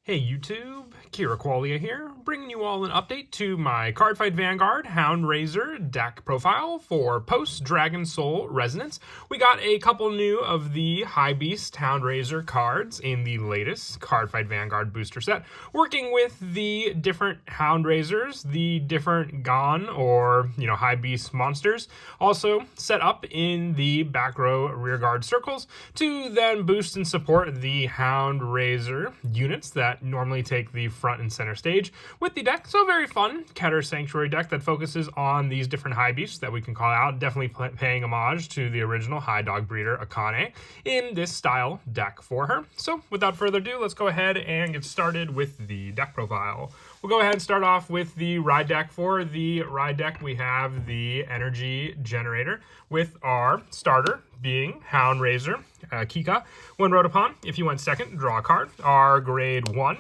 Hey YouTube, Kira Qualia here, bringing you all an update to my Cardfight Vanguard Hound deck profile for post-Dragonsoul Resonance. We got a couple new of the High Beast Hound cards in the latest Cardfight Vanguard booster set, working with the different Hound the different Gone or High Beast monsters, also set up in the back row rearguard circles to then boost and support the Hound units that normally take the front and center stage with the deck. So a very fun Keter Sanctuary deck that focuses on these different high beasts that we can call out, definitely paying homage to the original High Dog Breeder Akane in this style deck for her. So without further ado, let's go ahead and get started with the deck profile. We'll go ahead and start off with the ride deck. For the ride deck, we have the energy generator with our starter being Hound Kika. When rode upon, if you went second, draw a card. Our grade 1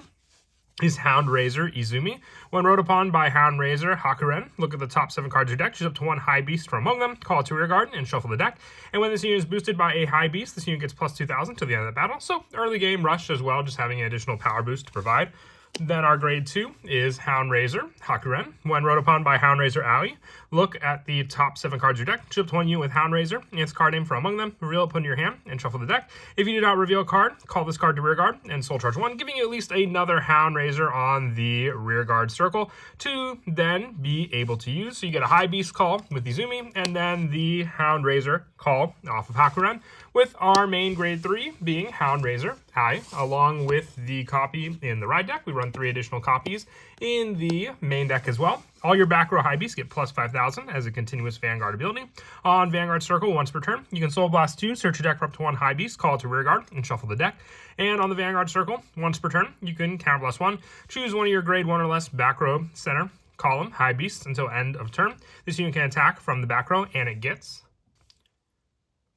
is Hound Izumi. When rode upon by Hound Hakuren, look at the top 7 cards of your deck, choose up to 1 high beast from among them, call it to rear guard, and shuffle the deck. And when this unit is boosted by a high beast, this unit gets plus 2,000 to the end of the battle. So early game rush as well, just having an additional power boost to provide. Then our grade 2 is Hound Hakuren. When rode upon by Hound Aoi, look at the top 7 cards of your deck, choose up to 1 unit with Hound and its card name from among them, reveal it, put in your hand, and shuffle the deck. If you do not reveal a card, call this card to rear guard and soul charge 1, giving you at least another Hound on the rear guard circle to then be able to use. So you get a high beast call with Izumi, and then the Hound call off of Hakuren, with our main grade 3 being Hound Ai, along with the copy in the ride deck. We run 3 additional copies in the main deck as well. All your back row high beasts get plus 5,000 as a continuous Vanguard ability. On Vanguard Circle, once per turn, you can Soul Blast 2, search your deck for up to 1 high beast, call it to rear guard, and shuffle the deck. And on the Vanguard Circle, once per turn, you can Counter Blast 1, choose one of your grade 1 or less back row center column high beasts until end of turn. This unit can attack from the back row, and it gets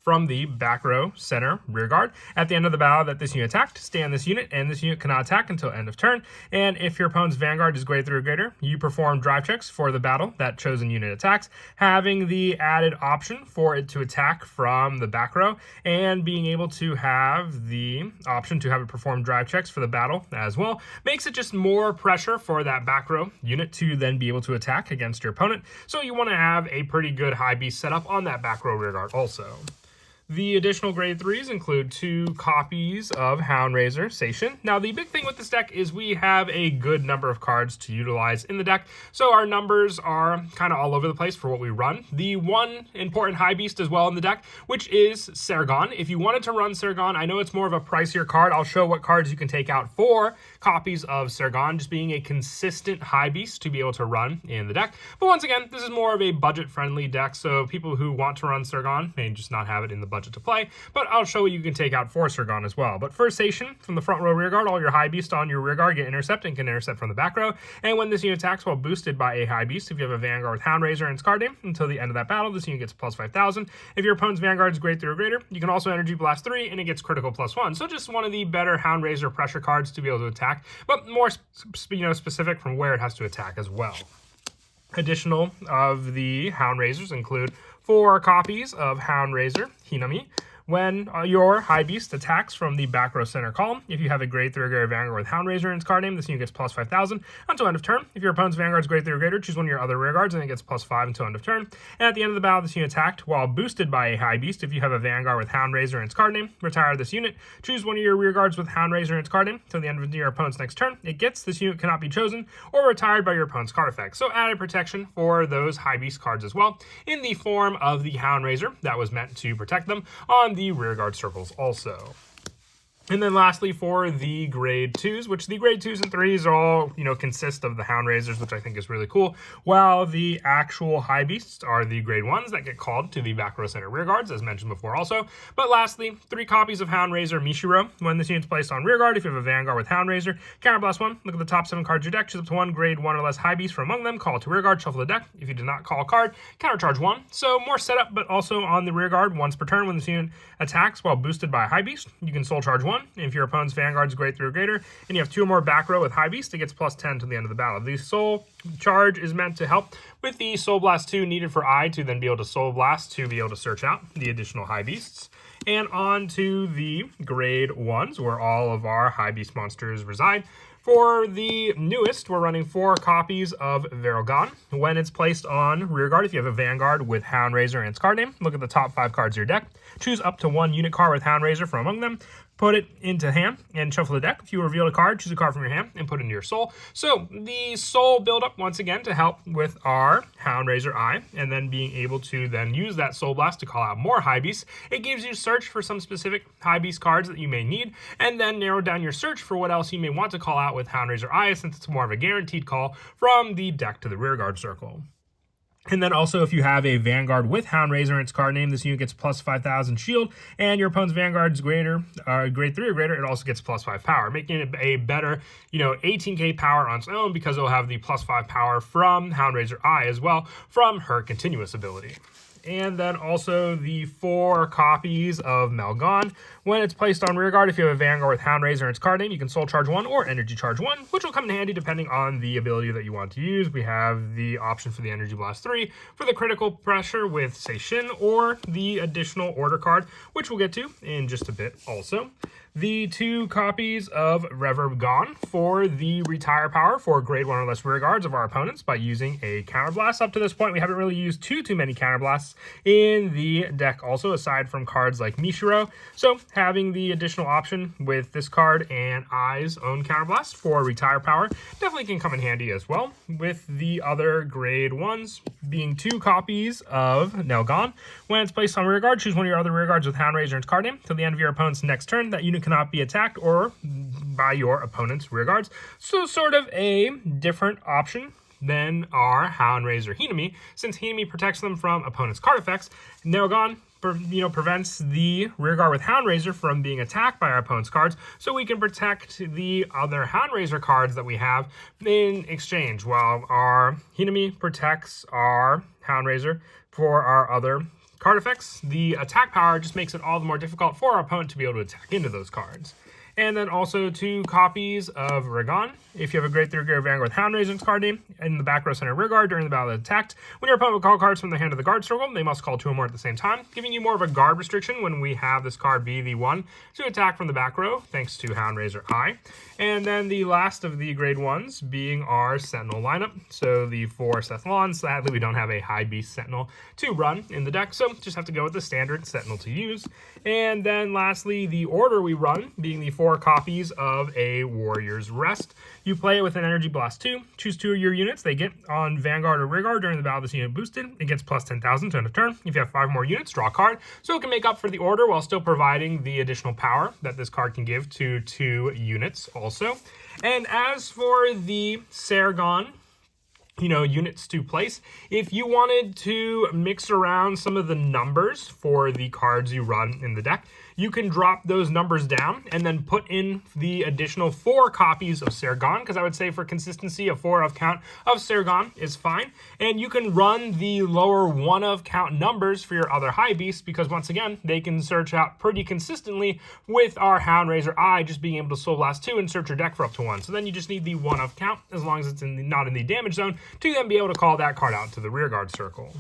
from the back row center rear guard. At the end of the battle that this unit attacked, stand this unit, and this unit cannot attack until end of turn. And if your opponent's Vanguard is grade 3 or greater, you perform drive checks for the battle that chosen unit attacks, having the added option for it to attack from the back row, and being able to have the option to have it perform drive checks for the battle as well. Makes it just more pressure for that back row unit to then be able to attack against your opponent. So you want to have a pretty good high beast setup on that back row rear guard also. The additional grade 3s include 2 copies of Hound Seishin. Now, the big thing with this deck is we have a good number of cards to utilize in the deck, so our numbers are kind of all over the place for what we run. The one important high beast as well in the deck, which is Sergon. If you wanted to run Sergon, I know it's more of a pricier card. I'll show what cards you can take out for copies of Sergon, just being a consistent high beast to be able to run in the deck. But once again, this is more of a budget-friendly deck, so people who want to run Sergon may just not have it in the budget to play, but I'll show what you can take out for Sergon as well. But for Seishin, from the front row rear guard, all your high beasts on your rear guard get intercept and can intercept from the back row. And when this unit attacks while boosted by a high beast, if you have a Vanguard with Hound and its card name, until the end of that battle, this unit gets plus 5,000. If your opponent's Vanguard is grade 3 or greater, you can also Energy Blast 3, and it gets critical plus 1. So just one of the better Hound pressure cards to be able to attack, but more specific from where it has to attack as well. Additional of the Hound include 4 copies of Hound Hinami. When your high beast attacks from the back row center column, if you have a grade 3 or greater Vanguard with Hound in its card name, this unit gets plus 5,000 until end of turn. If your opponent's Vanguard is grade 3 or greater, choose one of your other rear guards and it gets plus 5 until end of turn. And at the end of the battle, this unit attacked while boosted by a high beast. If you have a Vanguard with Hound in its card name, retire this unit. Choose one of your rear guards with Hound in its card name until the end of your opponent's next turn. It gets this unit cannot be chosen or retired by your opponent's card effect. So added protection for those high beast cards as well, in the form of the Hound that was meant to protect them on the rear guard circles also. And then lastly, for the grade 2s, which the grade 2s and 3s are all, consist of the Hound which I think is really cool, while the actual high beasts are the grade 1s that get called to the back row center rear guards, as mentioned before also. But lastly, 3 copies of Hound Mishiro. When this unit's placed on rear guard, if you have a Vanguard with Hound Counter Blast 1, look at the top 7 cards of your deck, choose up to 1 grade 1 or less high beast from among them, call it to rear guard, shuffle the deck. If you did not call a card, counter charge 1. So more setup, but also on the rear guard, once per turn when this unit attacks while boosted by a high beast, you can soul charge 1. If your opponent's Vanguard is grade 3 or greater, and you have 2 or more back row with high beast, it gets plus 10 to the end of the battle. The soul charge is meant to help with the Soul Blast 2 needed for I to then be able to Soul Blast to be able to search out the additional high beasts. And on to the grade 1s, where all of our high beast monsters reside. For the newest, we're running 4 copies of Varagon. When it's placed on rearguard, if you have a Vanguard with Hound Raiser and its card name, look at the top 5 cards of your deck. Choose up to 1 unit card with Hound Raiser from among them. Put it into hand and shuffle the deck. If you reveal a card, choose a card from your hand and put it into your soul. So the soul build up once again to help with our Hound Raiser Eye, and then being able to then use that Soul Blast to call out more high beasts. It gives you search for some specific high beast cards that you may need, and then narrow down your search for what else you may want to call out with Hound Raiser Eye, since it's more of a guaranteed call from the deck to the rearguard circle. And then also, if you have a Vanguard with Hound Raiser and its card name, this unit gets plus 5,000 shield, and your opponent's Vanguard is greater, grade 3 or greater, it also gets plus 5 power, making it a better, 18k power on its own, because it'll have the plus 5 power from Hound Raiser Eye as well, from her continuous ability. And then also the 4 copies of Melgon. When it's placed on rearguard, if you have a Vanguard with Hound Raiser and its card name, you can Soul Charge 1 or Energy Charge 1, which will come in handy depending on the ability that you want to use. We have the option for the Energy Blast 3 for the critical pressure with Seishin, or the additional order card, which we'll get to in just a bit also. The 2 copies of Revergon for the retire power for grade 1 or less rearguards of our opponents by using a counterblast. Up to this point, we haven't really used too many counterblasts in the deck also, aside from cards like Mishiro. So having the additional option with this card and Eye's own counterblast for retire power definitely can come in handy as well, with the other grade 1s being 2 copies of Nelgon. When it's placed on rearguard, choose one of your other rearguards with Hound Raiser and its card name. Till the end of your opponent's next turn, that unit cannot be attacked or by your opponent's rearguards. So sort of a different option than our Hound Raiser Hinami, since Hinami protects them from opponent's card effects. Nelgon prevents the rearguard with Hound Raiser from being attacked by our opponent's cards, so we can protect the other Hound Raiser cards that we have in exchange, while our Hinami protects our Hound Raiser for our other card effects. The attack power just makes it all the more difficult for our opponent to be able to attack into those cards. And then also 2 copies of Ragon. If you have a grade 3 Vanguard with Hound Raiser and its card name in the back row center rearguard during the battle attacked, when your opponent will call cards from the hand of the guard circle, they must call 2 or more at the same time, giving you more of a guard restriction when we have this card be the one to attack from the back row, thanks to Hound Raiser Eye. And then the last of the grade 1s being our Sentinel lineup. So the 4 Sethlons. Sadly, we don't have a high beast Sentinel to run in the deck, so just have to go with the standard Sentinel to use. And then lastly, the order we run being the 4 copies of a Warrior's Rest. You play it with an Energy Blast 2. Choose 2 of your units. They get on Vanguard or Rearguard during the battle this unit boosted. It gets plus 10,000 to end of turn. If you have 5 more units, draw a card. So it can make up for the order while still providing the additional power that this card can give to 2 units also. And as for the Sargon, units to place, if you wanted to mix around some of the numbers for the cards you run in the deck, you can drop those numbers down and then put in the additional 4 copies of Sargon, because I would say for consistency, a 4 of count of Sargon is fine. And you can run the lower 1 of count numbers for your other high beasts, because once again, they can search out pretty consistently with our Hound Raiser Eye just being able to Soul Blast 2 and search your deck for up to 1. So then you just need the 1 of count, as long as it's not in the damage zone, to then be able to call that card out to the rearguard circle.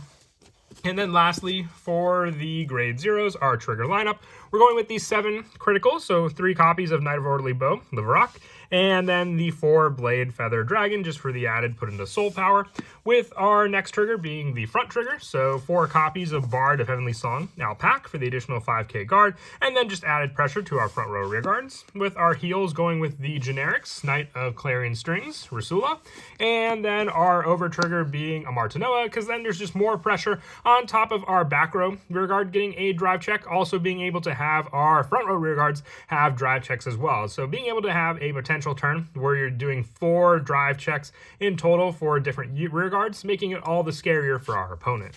And then lastly, for the grade 0s, our trigger lineup, we're going with the 7 criticals, so 3 copies of Knight of Orderly Bow, Livarok, and then the 4 Blade Feather Dragon, just for the added put into soul power, with our next trigger being the front trigger, so 4 copies of Bard of Heavenly Song, Alpac, for the additional 5k guard, and then just added pressure to our front row rear guards, with our heels going with the generics, Knight of Clarion Strings, Rasula, and then our over trigger being a Martinoa, because then there's just more pressure on top of our back row rear guard getting a drive check, also being able to have our front row rear guards have drive checks as well. So being able to have a potential turn where you're doing 4 drive checks in total for different rear guards, making it all the scarier for our opponent.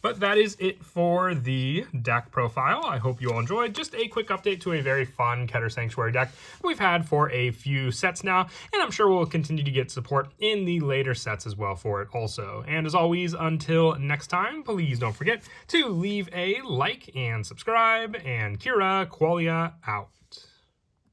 But that is it for the deck profile. I hope you all enjoyed. Just a quick update to a very fun Keter Sanctuary deck we've had for a few sets now, and I'm sure we'll continue to get support in the later sets as well for it also. And as always, until next time, please don't forget to leave a like and subscribe, and Kira Qualia out.